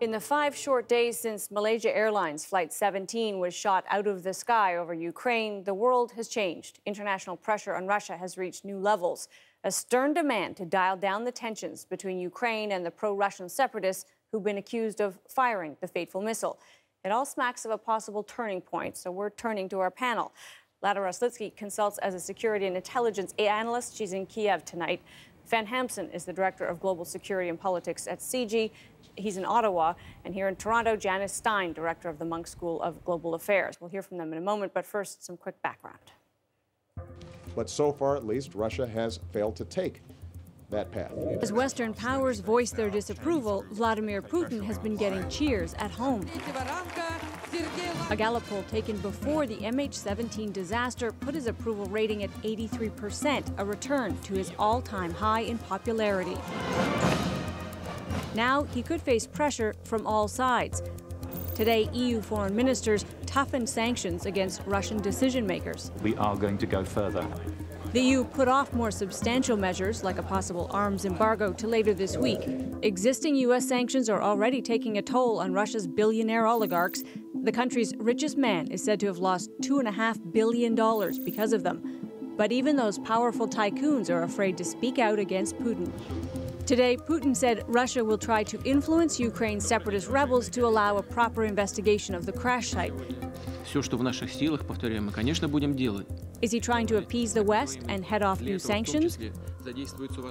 In the 5 short days since Malaysia Airlines Flight 17 was shot out of the sky over Ukraine, the world has changed. International pressure on Russia has reached new levels. A stern demand to dial down the tensions between Ukraine and the pro-Russian separatists who've been accused of firing the fateful missile. It all smacks of a possible turning point, so we're turning to our panel. Lada Roslitsky consults as a security and intelligence analyst. She's in Kiev tonight. Van Hampson is the Director of Global Security and Politics at CG. He's in Ottawa. And here in Toronto, Janice Stein, Director of the Munk School of Global Affairs. We'll hear from them in a moment, but first, some quick background. But so far, at least, Russia has failed to take that path. As Western powers voice their disapproval, Vladimir Putin has been getting cheers at home. A Gallup poll taken before the MH17 disaster put his approval rating at 83%, a return to his all-time high in popularity. Now he could face pressure from all sides. Today, EU foreign ministers toughened sanctions against Russian decision-makers. We are going to go further. The EU put off more substantial measures, like a possible arms embargo, to later this week. Existing U.S. sanctions are already taking a toll on Russia's billionaire oligarchs. The country's richest man is said to have lost $2.5 billion because of them. But even those powerful tycoons are afraid to speak out against Putin. Today, Putin said Russia will try to influence Ukraine's separatist rebels to allow a proper investigation of the crash site. Все, что в наших силах, повторяю, мы, конечно, будем делать. Is he trying to appease the West and head off new sanctions?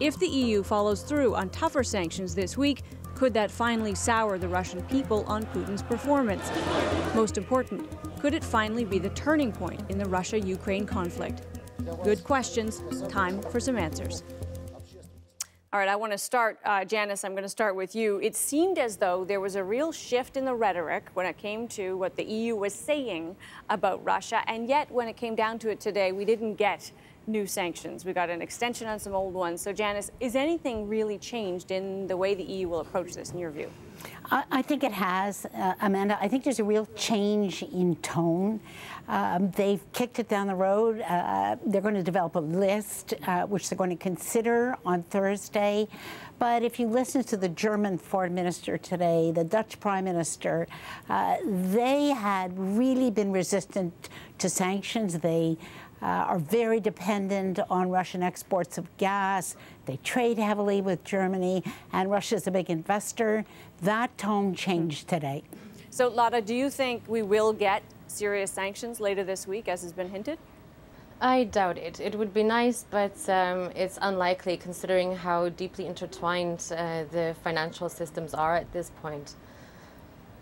If the EU follows through on tougher sanctions this week, could that finally sour the Russian people on Putin's performance? Most important, could it finally be the turning point in the Russia-Ukraine conflict? Good questions. Time for some answers. All right, I want to start, Janice, I'm going to start with you. It seemed as though there was a real shift in the rhetoric when it came to what the EU was saying about Russia, and yet when it came down to it today, we didn't get new sanctions. We got an extension on some old ones. So, Janice, is anything really changed in the way the EU will approach this, in your view? I think it has, Amanda. I think there's a real change in tone. They've kicked it down the road. They're going to develop a list, which they're going to consider on Thursday. But if you listen to the German foreign minister today, the Dutch prime minister, they had really been resistant to sanctions. They are very dependent on Russian exports of gas. They trade heavily with Germany, and Russia's a big investor. That tone changed today. So, Lada, do you think we will get serious sanctions later this week, as has been hinted? I doubt it. It would be nice, but it's unlikely considering how deeply intertwined the financial systems are at this point.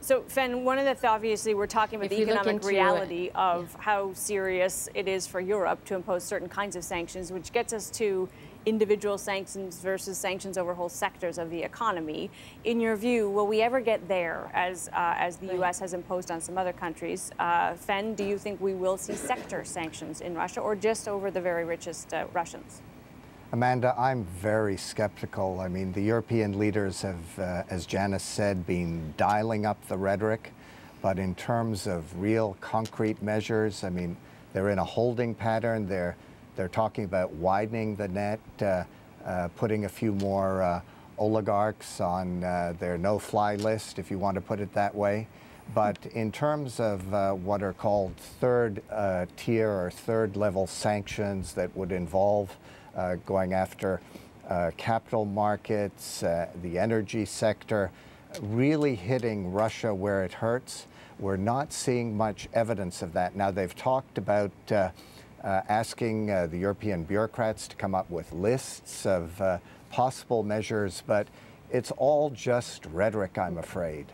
So, Fen, one of the, obviously, we're talking about the economic reality of how serious it is for Europe to impose certain kinds of sanctions, which gets us to individual sanctions versus sanctions over whole sectors of the economy. In your view, will we ever get there as the U.S. has imposed on some other countries? Fen, do you think we will see sector sanctions in Russia or just over the very richest Russians? Amanda, I'm very skeptical. I mean, the European leaders have, as Janice said, been dialing up the rhetoric. But in terms of real concrete measures, I mean, they're in a holding pattern. They're talking about widening the net, putting a few more oligarchs on their no-fly list, if you want to put it that way. But in terms of what are called third-tier or third-level sanctions that would involve going after capital markets, the energy sector, really hitting Russia where it hurts. We're not seeing much evidence of that. Now, they've talked about asking the European bureaucrats to come up with lists of possible measures, but it's all just rhetoric, I'm afraid.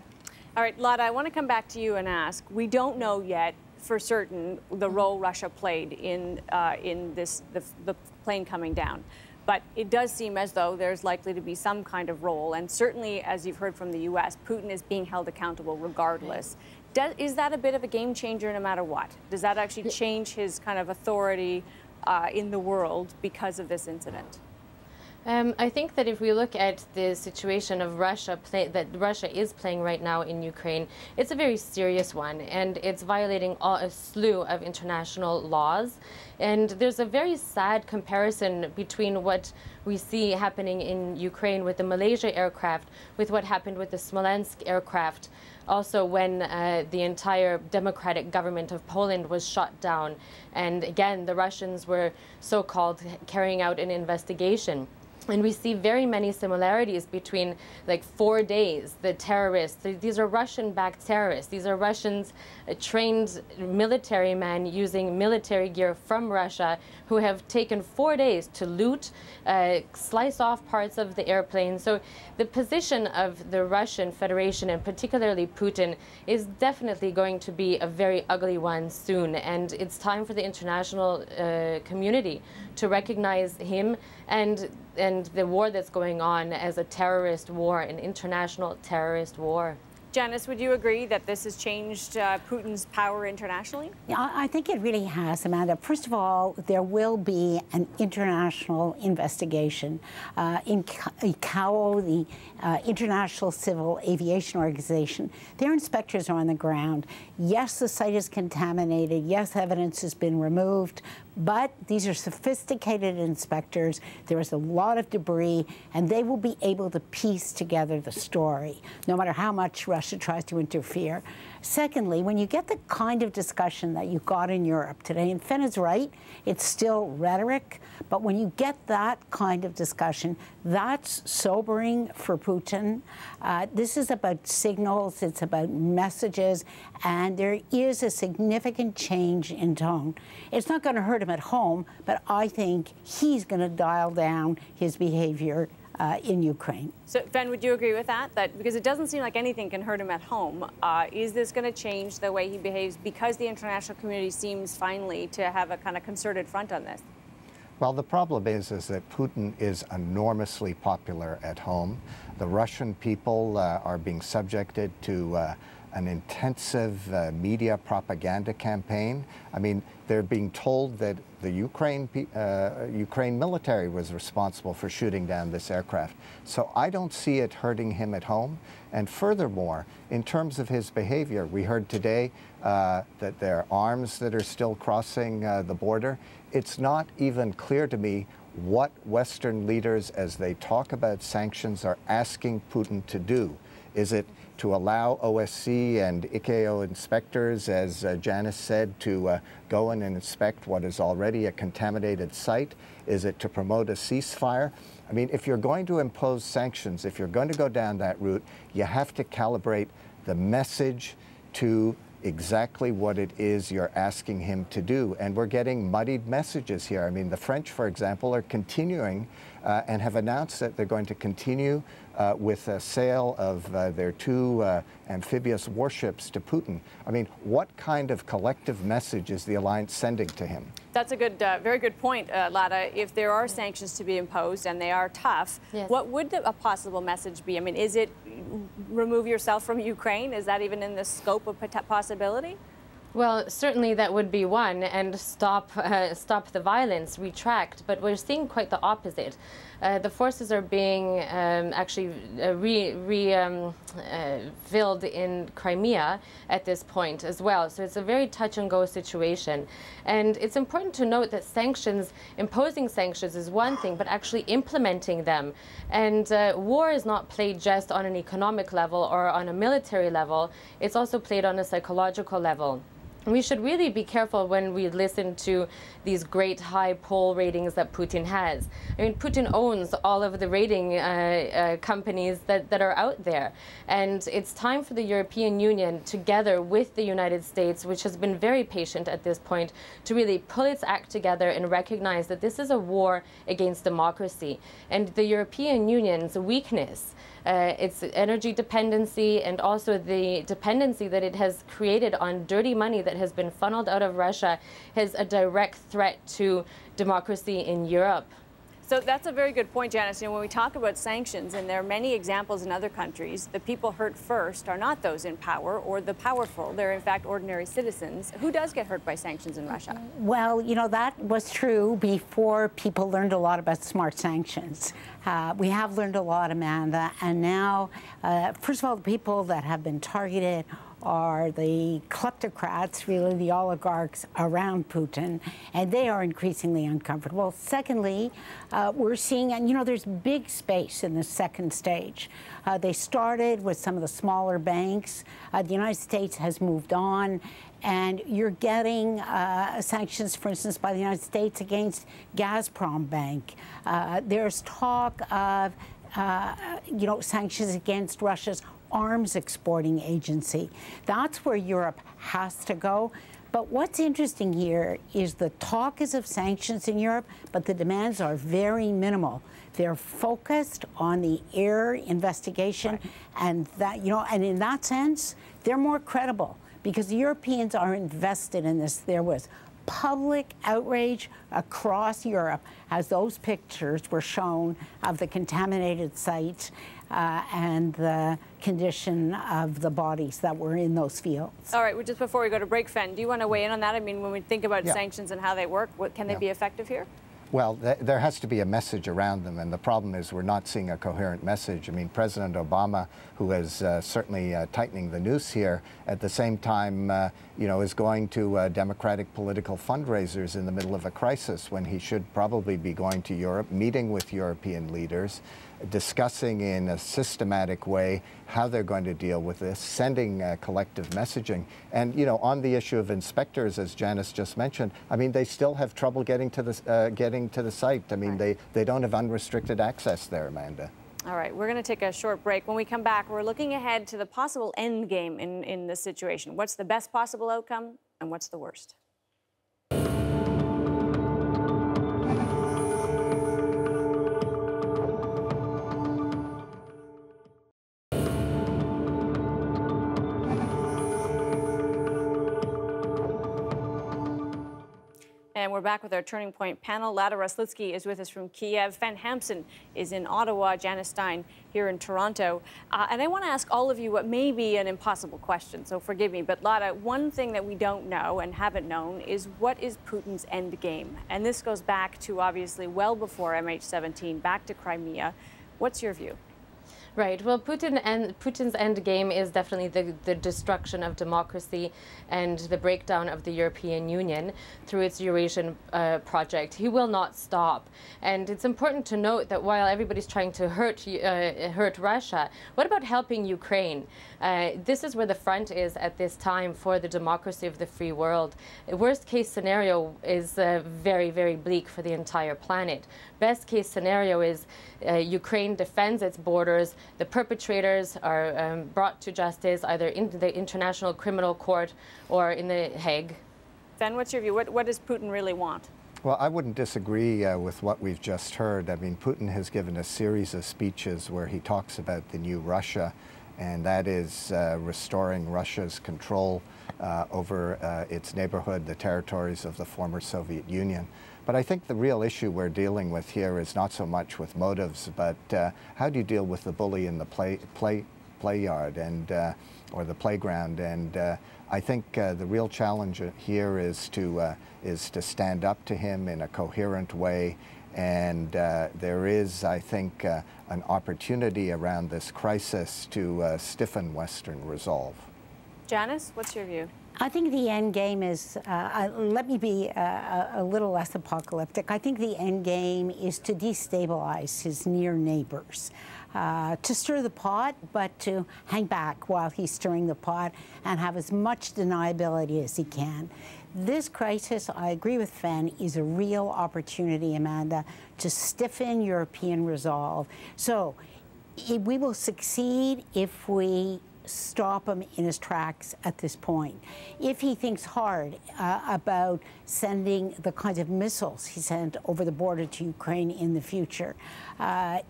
All right, Lada, I want to come back to you and ask, we don't know yet for certain the role Russia played in the plane coming down. But it does seem as though there's likely to be some kind of role. And certainly, as you've heard from the U.S., Putin is being held accountable regardless. Is that a bit of a game changer no matter what? Does that actually change his kind of authority in the world because of this incident? I think that if we look at the situation of Russia, that Russia is playing right now in Ukraine, it's a very serious one, and it's violating a slew of international laws. And there's a very sad comparison between what we see happening in Ukraine with the Malaysia aircraft, with what happened with the Smolensk aircraft, also when the entire democratic government of Poland was shot down. And again, the Russians were so-called carrying out an investigation. And we see very many similarities between, like, 4 days, the terrorists. These are Russian-backed terrorists. These are Russians, trained military men using military gear from Russia, who have taken 4 days to loot, slice off parts of the airplane. So the position of the Russian Federation, and particularly Putin, is definitely going to be a very ugly one soon. And it's time for the international community to recognize him and the war that's going on as a terrorist war, an international terrorist war. Janice, would you agree that this has changed Putin's power internationally? Yeah, I think it really has, Amanda. First of all, there will be an international investigation. In ICAO, the International Civil Aviation Organization, their inspectors are on the ground. Yes, the site is contaminated. Yes, evidence has been removed. But these are sophisticated inspectors. There is a lot of debris, and they will be able to piece together the story, no matter how much Russia tries to interfere. Secondly, when you get the kind of discussion that you got in Europe today, and Fenn is right, it's still rhetoric, but when you get that kind of discussion, that's sobering for Putin. This is about signals, it's about messages, and there is a significant change in tone. It's not going to hurt him at home, but I think he's going to dial down his behavior in Ukraine. So, Fenn, would you agree with that? That because it doesn't seem like anything can hurt him at home, is this going to change the way he behaves because the international community seems finally to have a kind of concerted front on this? Well, the problem is that Putin is enormously popular at home. The Russian people are being subjected to an intensive media propaganda campaign. I mean, they're being told that the Ukraine military was responsible for shooting down this aircraft. So I don't see it hurting him at home. And furthermore, in terms of his behavior, we heard today that there are arms that are still crossing the border. It's not even clear to me what Western leaders, as they talk about sanctions, are asking Putin to do. Is it to allow OSC and ICAO inspectors, as Janice said, to go in and inspect what is already a contaminated site? Is it to promote a ceasefire? I mean, if you're going to impose sanctions, if you're going to go down that route, you have to calibrate the message to exactly what it is you're asking him to do. And we're getting muddied messages here. I mean, the French, for example, are continuing and have announced that they're going to continue with a sale of their 2 amphibious warships to Putin. I mean, what kind of collective message is the alliance sending to him? That's a good, very good point, Lada. If there are sanctions to be imposed and they are tough, yes, what would a possible message be? I mean, is it remove yourself from Ukraine? Is that even in the scope of possibility? Well, certainly that would be one, and stop the violence, retract. But we're seeing quite the opposite. The forces are being actually filled in Crimea at this point as well. So it's a very touch-and-go situation. And it's important to note that sanctions, imposing sanctions is one thing, but actually implementing them. And war is not played just on an economic level or on a military level. It's also played on a psychological level. We should really be careful when we listen to these great high poll ratings that Putin has. I mean, Putin owns all of the rating companies that are out there. And it's time for the European Union, together with the United States, which has been very patient at this point, to really pull its act together and recognize that this is a war against democracy. And the European Union's weakness, its energy dependency, and also the dependency that it has created on dirty money that has been funneled out of Russia, has a direct threat to democracy in Europe. So that's a very good point, Janice. You know, when we talk about sanctions, and there are many examples in other countries, the people hurt first are not those in power or the powerful. They're, in fact, ordinary citizens. Who does get hurt by sanctions in Russia? Well, you know, that was true before people learned a lot about smart sanctions. We have learned a lot, Amanda, and now, first of all, the people that have been targeted are the kleptocrats, really the oligarchs around Putin, and they are increasingly uncomfortable. Secondly, we're seeing, and you know, there's big space in the second stage. They started with some of the smaller banks. The United States has moved on, and you're getting sanctions, for instance, by the United States against Gazprom Bank. There's talk of, you know, sanctions against Russia's arms exporting agency. That's where Europe has to go. But what's interesting here is the talk is of sanctions in Europe, but the demands are very minimal. They're focused on the air investigation, and that, you know, and in that sense, they're more credible because the Europeans are invested in this. There was public outrage across Europe as those pictures were shown of the contaminated sites and the condition of the bodies that were in those fields. All right, well, just before we go to break, Fen, do you want to weigh in on that? I mean, when we think about sanctions and how they work, can they be effective here? Well, there has to be a message around them, and the problem is we're not seeing a coherent message. I mean, President Obama, who is certainly tightening the noose here, at the same time, you know, is going to democratic political fundraisers in the middle of a crisis when he should probably be going to Europe, meeting with European leaders, discussing in a systematic way how they're going to deal with this, sending collective messaging. And, you know, on the issue of inspectors, as Janice just mentioned, I mean, they still have trouble getting to the site. I mean, they don't have unrestricted access there, Amanda. All right, we're going to take a short break. When we come back, we're looking ahead to the possible end game in this situation. What's the best possible outcome, and what's the worst? And we're back with our Turning Point panel. Lada Roslitsky is with us from Kiev. Fen Hampson is in Ottawa. Janice Stein here in Toronto. And I want to ask all of you what may be an impossible question, so forgive me. But Lada, one thing that we don't know and haven't known is what is Putin's end game? And this goes back to, obviously, well before MH17, back to Crimea. What's your view? Right. Well, Putin's end game is definitely the destruction of democracy and the breakdown of the European Union through its Eurasian project. He will not stop. And it's important to note that while everybody's trying to hurt Russia, what about helping Ukraine? This is where the front is at this time for the democracy of the free world. The worst case scenario is very, very bleak for the entire planet. Best case scenario is Ukraine defends its borders. The perpetrators are brought to justice either in the International Criminal Court or in The Hague. Ben, what's your view? What does Putin really want? Well, I wouldn't disagree with what we've just heard. I mean, Putin has given a series of speeches where he talks about the new Russia, and that is restoring Russia's control over its neighborhood, the territories of the former Soviet Union. But I think the real issue we're dealing with here is not so much with motives, but how do you deal with the bully in the play yard and or the playground? And I think the real challenge here is to stand up to him in a coherent way. And there is, I think, an opportunity around this crisis to stiffen Western resolve. Janice, what's your view? I think the end game is, let me be a little less apocalyptic. I think the end game is to destabilize his near neighbors, to stir the pot, but to hang back while he's stirring the pot and have as much deniability as he can. This crisis, I agree with Fen, is a real opportunity, Amanda, to stiffen European resolve. So we will succeed if we stop him in his tracks at this point. If he thinks hard about sending the kinds of missiles he sent over the border to Ukraine in the future,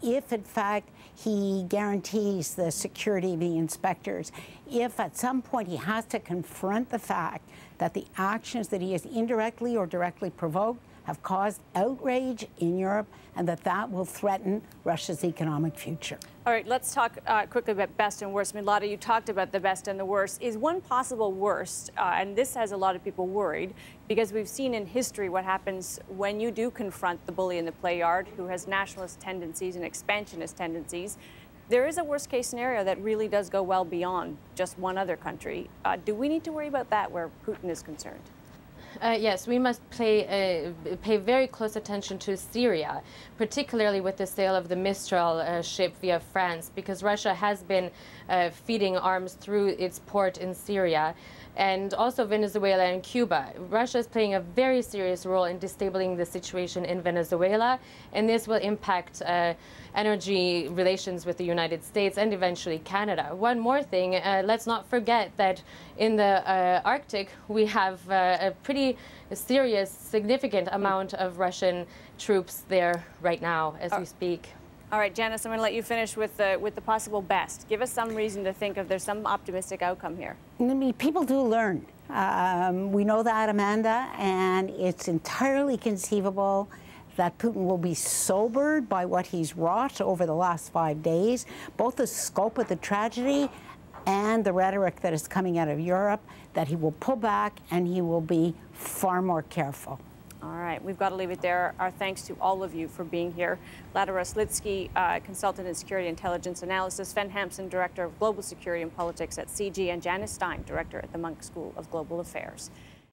if in fact he guarantees the security of the inspectors, if at some point he has to confront the fact that the actions that he has indirectly or directly provoked have caused outrage in Europe, and that will threaten Russia's economic future. All right, let's talk quickly about best and worst. Milada, you talked about the best and the worst. Is one possible worst, and this has a lot of people worried, because we've seen in history what happens when you do confront the bully in the play yard who has nationalist tendencies and expansionist tendencies. There is a worst-case scenario that really does go well beyond just one other country. Do we need to worry about that where Putin is concerned? Yes, we must pay very close attention to Syria, particularly with the sale of the Mistral ship via France, because Russia has been feeding arms through its port in Syria, and also Venezuela and Cuba. Russia is playing a very serious role in destabilizing the situation in Venezuela, and this will impact energy relations with the United States and eventually Canada. One more thing, let's not forget that in the Arctic we have a pretty serious, significant amount of Russian troops there right now as we speak. All right, Janice, I'm going to let you finish with the possible best. Give us some reason to think of there's some optimistic outcome here. I mean, people do learn. We know that, Amanda, and it's entirely conceivable that Putin will be sobered by what he's wrought over the last 5 days, both the scope of the tragedy and the rhetoric that is coming out of Europe, that he will pull back and he will be far more careful. All right, we've got to leave it there. Our thanks to all of you for being here. Lada Roslitsky, consultant in security intelligence analysis, Sven Hampson, director of global security and politics at CG, and Janice Stein, director at the Munk School of Global Affairs.